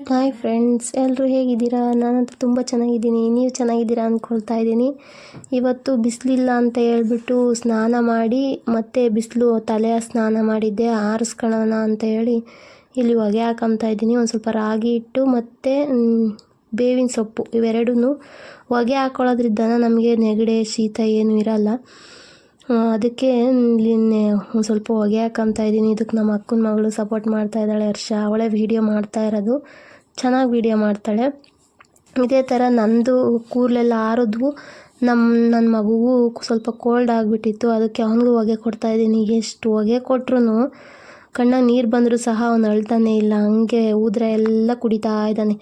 Hi friends, ಎಲ್ಲರೂ ಹೇಗಿದ್ದೀರಾ? ನಾನಂತೂ ತುಂಬ ಚೆನ್ನಾಗಿದ್ದೀನಿ. ನೀವು ಚೆನ್ನಾಗಿದ್ದೀರಾ ಅಂದ್ಕೊಳ್ತಾ ಇದ್ದೀನಿ. ಇವತ್ತು ಬಿಸಿಲಿಲ್ಲ ಅಂತ ಹೇಳ್ಬಿಟ್ಟು ಸ್ನಾನ ಮಾಡಿ ಮತ್ತೆ ಬಿಸಿಲು ತಲೆಯ ಸ್ನಾನ ಮಾಡಿದ್ದೆ. ಆರಿಸ್ಕೊಳ್ಳೋಣ ಅಂತ ಹೇಳಿ ಇಲ್ಲಿ ಹೊಗೆ ಹಾಕೊಂತ ಇದ್ದೀನಿ. ಒಂದು ಸ್ವಲ್ಪ ರಾಗಿ ಹಿಟ್ಟು ಮತ್ತು ಬೇವಿನ ಸೊಪ್ಪು ಇವೆರಡೂ ಹೊಗೆ ಹಾಕ್ಕೊಳ್ಳೋದ್ರಿಂದ ನಮಗೆ ನೆಗಡಿ ಶೀತ ಏನೂ ಇರಲ್ಲ. ಅದಕ್ಕೆ ಒಂದು ಸ್ವಲ್ಪ ಹೊಗೆ ಹಾಕೊಂತ ಇದ್ದೀನಿ. ಇದಕ್ಕೆ ನಮ್ಮ ಅಕ್ಕನ ಮಗಳು ಸಪೋರ್ಟ್ ಮಾಡ್ತಾ ಇದ್ದಾಳೆ, ಹರ್ಷ. ಅವಳೇ ವೀಡಿಯೋ ಮಾಡ್ತಾ ಇರೋದು, ಚೆನ್ನಾಗಿ ವೀಡಿಯೋ ಮಾಡ್ತಾಳೆ. ಇದೇ ಥರ ನಂದು ಕೂದಲೆಲ್ಲ ಆರಿದ್ವು. ನನ್ನ ಮಗುಗೂ ಸ್ವಲ್ಪ ಕೋಲ್ಡ್ ಆಗಿಬಿಟ್ಟಿತ್ತು, ಅದಕ್ಕೆ ಅವನಿಗೂ ಹೊಗೆ ಕೊಡ್ತಾಯಿದ್ದೀನಿ. ಎಷ್ಟು ಹೊಗೆ ಕೊಟ್ರೂ ಕಣ್ಣಾಗ ನೀರು ಬಂದರೂ ಸಹ ಅವನು ಅಳ್ತಾನೆ ಇಲ್ಲ. ಹಂಗೆ ಊದ್ರೆ ಎಲ್ಲ ಕುಡಿತಾ ಇದ್ದಾನೆ.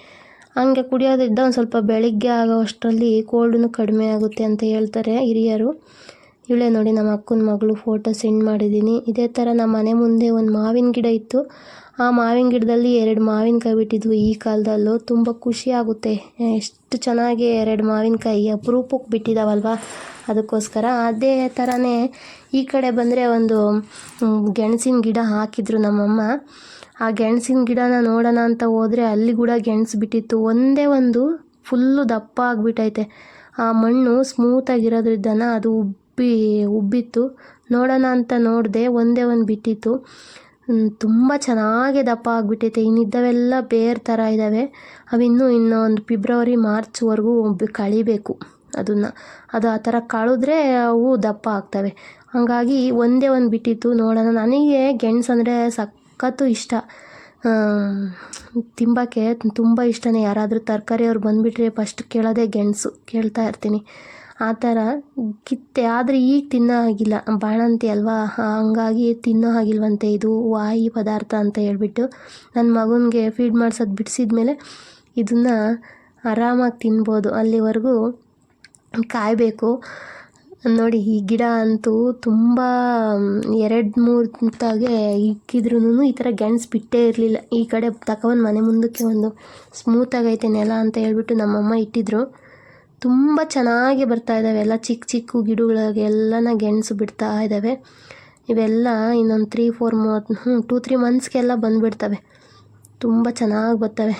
ಹಂಗೆ ಕುಡಿಯೋದ್ರಿಂದ ಒಂದು ಸ್ವಲ್ಪ ಬೆಳಿಗ್ಗೆ ಆಗೋ ಅಷ್ಟರಲ್ಲಿ ಕೋಲ್ಡೂ ಕಡಿಮೆ ಆಗುತ್ತೆ ಅಂತ ಹೇಳ್ತಾರೆ ಹಿರಿಯರು. ಇವಳೇ ನೋಡಿ ನಮ್ಮ ಅಕ್ಕನ ಮಗಳು, ಫೋಟೋ ಸೆಂಡ್ ಮಾಡಿದ್ದೀನಿ. ಇದೇ ಥರ ನಮ್ಮ ಮನೆ ಮುಂದೆ ಒಂದು ಮಾವಿನ ಗಿಡ ಇತ್ತು. ಆ ಮಾವಿನ ಗಿಡದಲ್ಲಿ 2 ಮಾವಿನಕಾಯಿ ಬಿಟ್ಟಿದ್ವು. ಈ ಕಾಲದಲ್ಲೂ ತುಂಬ ಖುಷಿ ಆಗುತ್ತೆ. ಎಷ್ಟು ಚೆನ್ನಾಗಿ 2 ಮಾವಿನಕಾಯಿ ಅಪರೂಪಕ್ಕೆ ಬಿಟ್ಟಿದ್ದಾವಲ್ವ, ಅದಕ್ಕೋಸ್ಕರ. ಅದೇ ಥರನೇ ಈ ಕಡೆ ಬಂದರೆ ಒಂದು ಗೆಣಸಿನ ಗಿಡ ಹಾಕಿದ್ರು ನಮ್ಮಮ್ಮ. ಆ ಗೆಣಸಿನ ಗಿಡನ ನೋಡೋಣ ಅಂತ ಹೋದರೆ ಅಲ್ಲಿ ಕೂಡ ಗೆಣಸು ಬಿಟ್ಟಿತ್ತು. ಒಂದೇ ಒಂದು ಫುಲ್ಲು ದಪ್ಪ ಆಗಿಬಿಟ್ಟೈತೆ. ಆ ಮಣ್ಣು ಸ್ಮೂತಾಗಿರೋದ್ರಿಂದ ಅದು ಉಬ್ಬಿತ್ತು. ನೋಡೋಣ ಅಂತ ನೋಡಿದೆ, ಒಂದೇ ಒಂದು ಬಿಟ್ಟಿತ್ತು. ತುಂಬ ಚೆನ್ನಾಗಿ ದಪ್ಪ ಆಗಿಬಿಟ್ಟೈತೆ. ಇನ್ನಿದ್ದವೆಲ್ಲ ಬೇರೆ ಥರ ಇದ್ದಾವೆ. ಇನ್ನೊಂದು ಫೆಬ್ರವರಿ ಮಾರ್ಚ್ವರೆಗೂ ಕಳಿಬೇಕು ಅದನ್ನು. ಅದು ಆ ಥರ ಕಳಿದ್ರೆ ಅವು ದಪ್ಪ ಆಗ್ತವೆ. ಹಾಗಾಗಿ ಒಂದೇ ಒಂದು ಬಿಟ್ಟಿತ್ತು. ನೋಡೋಣ. ನನಗೆ ಗೆಣಸು ಅಂದರೆ ಸಖತ್ತು ಇಷ್ಟ, ತಿಂಬಕ್ಕೆ ತುಂಬ ಇಷ್ಟನೇ. ಯಾರಾದರೂ ತರಕಾರಿಯವ್ರು ಬಂದುಬಿಟ್ರೆ ಫಸ್ಟ್ ಕೇಳೋದೇ ಗೆಣಸು ಕೇಳ್ತಾ ಇರ್ತೀನಿ. ಆ ಥರ ಕಿತ್ತೆ. ಆದರೆ ಈಗ ತಿನ್ನೋ ಆಗಿಲ್ಲ, ಬಾಣಂತಿ ಅಲ್ವಾ, ಹಂಗಾಗಿ ತಿನ್ನೋ ಆಗಿಲ್ವಂತೆ. ಇದು ವಾಯಿ ಪದಾರ್ಥ ಅಂತ ಹೇಳ್ಬಿಟ್ಟು ನನ್ನ ಮಗನಿಗೆ ಫೀಡ್ ಮಾಡ್ಸೋದು ಬಿಡಿಸಿದ್ಮೇಲೆ ಇದನ್ನು ಆರಾಮಾಗಿ ತಿನ್ಬೋದು. ಅಲ್ಲಿವರೆಗೂ ಕಾಯಬೇಕು. ನೋಡಿ, ಈ ಗಿಡ ಅಂತೂ ತುಂಬ 2-3 ತಾಗೆ ಇಕ್ಕಿದ್ರೂ ಈ ಥರ ಗೆಣಸು ಬಿಟ್ಟೇ ಇರಲಿಲ್ಲ. ಈ ಕಡೆ ತಗೊಂಡು ಮನೆ ಮುಂದಕ್ಕೆ ಒಂದು ಸ್ಮೂತಾಗೈತೆ ನೆಲ ಅಂತ ಹೇಳ್ಬಿಟ್ಟು ನಮ್ಮಮ್ಮ ಇಟ್ಟಿದ್ರು. ತುಂಬ ಚೆನ್ನಾಗಿ ಬರ್ತಾ ಇದ್ದಾವೆ ಎಲ್ಲ ಚಿಕ್ಕ ಚಿಕ್ಕ ಗಿಡಗಳಿಗೆಲ್ಲನ ಗೆಣಸು ಬಿಡ್ತಾ ಇದ್ದಾವೆ. ಇವೆಲ್ಲ ಇನ್ನೊಂದು 2-3 ಮಂತ್ಸ್ಗೆಲ್ಲ ಬಂದುಬಿಡ್ತವೆ. ತುಂಬ ಚೆನ್ನಾಗಿ ಬರ್ತವೆ,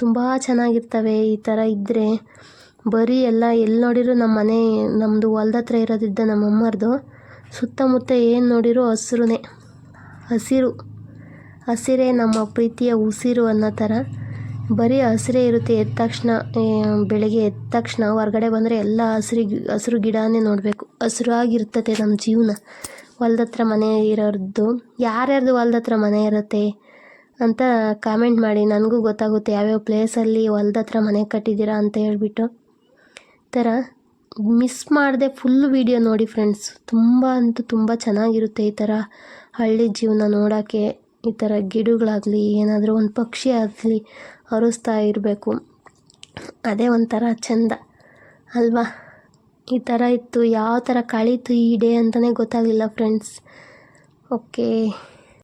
ತುಂಬ ಚೆನ್ನಾಗಿರ್ತವೆ. ಈ ಥರ ಇದ್ದರೆ ಬರೀ ಎಲ್ಲಿ ನೋಡಿರೋ ನಮ್ಮದು ಹೊಲ್ದ ಹತ್ರ ಇರೋದಿದ್ದ ನಮ್ಮಮ್ಮರದು ಸುತ್ತಮುತ್ತ ಏನು ನೋಡಿರೋ ಹಸಿರೇ ನಮ್ಮ ಪ್ರೀತಿಯ ಉಸಿರು ಅನ್ನೋ ಥರ ಬರೀ ಹಸಿರೇ ಇರುತ್ತೆ. ಬೆಳಗ್ಗೆ ಎದ್ದ ತಕ್ಷಣ ಹೊರಗಡೆ ಬಂದರೆ ಎಲ್ಲ ಹಸಿರು ಗಿಡನೇ ನೋಡಬೇಕು. ಹಸಿರಾಗಿರ್ತದೆ ನಮ್ಮ ಜೀವನ. ಹೊಲ್ದ ಹತ್ರ ಮನೆ ಇರೋರ್ದು, ಯಾರ್ಯಾರ್ದು ಹೊಲ್ದ ಹತ್ರ ಮನೆ ಇರುತ್ತೆ ಅಂತ ಕಾಮೆಂಟ್ ಮಾಡಿ. ನನಗೂ ಗೊತ್ತಾಗುತ್ತೆ ಯಾವ್ಯಾವ ಪ್ಲೇಸಲ್ಲಿ ಹೊಲ್ದ ಹತ್ರ ಮನೆ ಕಟ್ಟಿದ್ದೀರಾ ಅಂತ ಹೇಳ್ಬಿಟ್ಟು. ಈ ಥರ ಮಿಸ್ ಮಾಡದೆ ಫುಲ್ ವೀಡಿಯೋ ನೋಡಿ ಫ್ರೆಂಡ್ಸ್. ತುಂಬ ಚೆನ್ನಾಗಿರುತ್ತೆ ಈ ಥರ ಹಳ್ಳಿ ಜೀವನ ನೋಡೋಕ್ಕೆ. ಈ ಥರ ಗಿಡಗಳಾಗಲಿ, ಏನಾದರೂ ಒಂದು ಪಕ್ಷಿ ಆಗಲಿ ಅರಸ್ತಾ ಇರಬೇಕು, ಅದೇ ಒಂಥರ ಚೆಂದ ಅಲ್ವಾ? ಈ ಥರ ಇತ್ತು. ಯಾವ ಥರ ಕಳೀತು ಈ ಡೇ ಅಂತಲೇ ಗೊತ್ತಾಗಲಿಲ್ಲ ಫ್ರೆಂಡ್ಸ್. ಓಕೆ.